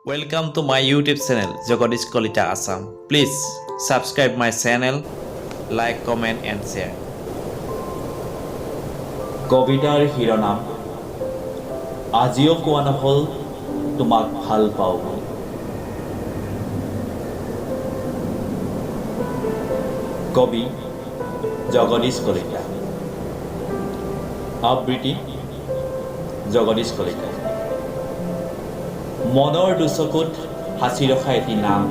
Welcome to my YouTube channel Jagadish Kolita Assam. Please subscribe my channel, like, comment and share. কবিতাৰ শিৰোনাম আজিও কোৱা নহ'ল তোমাক ভাল পাওঁ বুলি। কবি জগদীশ কলিতা। আবৃত্তি জগদীশ কলিতা। মনৰ দুচকুত সাঁচি ৰখা এটি নাম,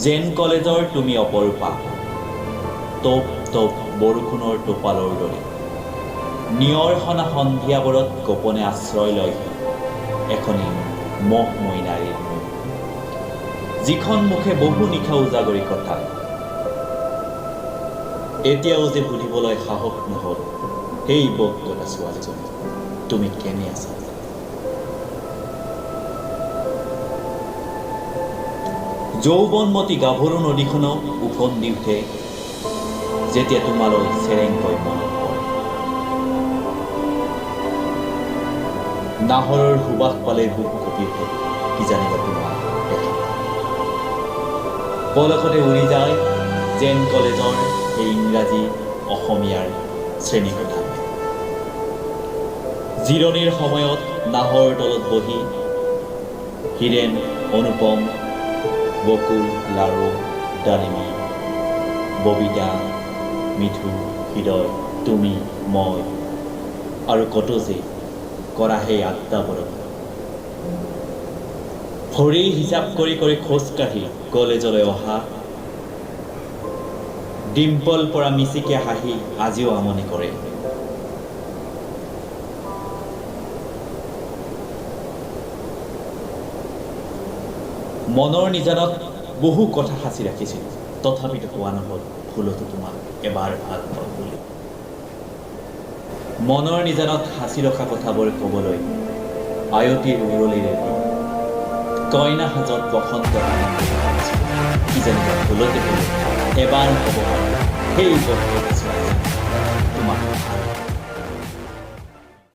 জেন কলেজৰ তুমি অপৰূপা, টোপ টোপ বৰষুণৰ টোপালৰ দৰে। নিয়ৰ সনা সন্ধিয়াবোৰত গোপনে আশ্ৰয় লয় এখনি মোহময়ী নাৰীৰ, যিখন মুখে বহু নিশা উজাগৰি কথা। এতিয়াও যে সুধিবলৈ সাহস নহ'ল, সেই বক্ততা ছোৱালীজনী তুমি কেনে আছা? যৌৱনমতী গাভৰু নদীখনক উফন্দি উঠে যেতিয়া তোমালৈ চেৰেংকৈ মনত পৰে। নাহৰৰ সুবাস পালে বুক কপি উঠে, কি জানিবা তোমাৰ দেখা পলকতে উৰি যায় জেন কলেজৰ এই ইংৰাজী অসমীয়াৰ শ্ৰেণীকোঠা। জিৰণিৰ সময়ত নাহৰ তলত বহি হীৰেণ, অনুপম, বকুল, লাৰু, ডালিমী, ববিতা, মিঠু, হৃদয়, তুমি, মই আৰু কত যে কৰা সেই আড্ডাবোৰত ভৰি হিচাপ কৰি কৰি খোজকাঢ়ি কলেজলৈ অহা ডিম্পল পৰা মিচিকে হাঁহি আজিও আমনি কৰে। মনৰ নিজানত বহু কথা সাঁচি ৰাখিছিল, তথাপিতো কোৱা নহ'ল ভুলতো তোমাক এবাৰ ভাল পাওঁ বুলি। মনৰ নিজানত সাঁচি ৰখা কথাবোৰ ক'বলৈ আয়তীৰ উৰলিৰে কইনা সাজত বসন্ত কি জানিবা ভুলতে এবাৰ হ'ব পাৰে সেই বস্তু তোমাক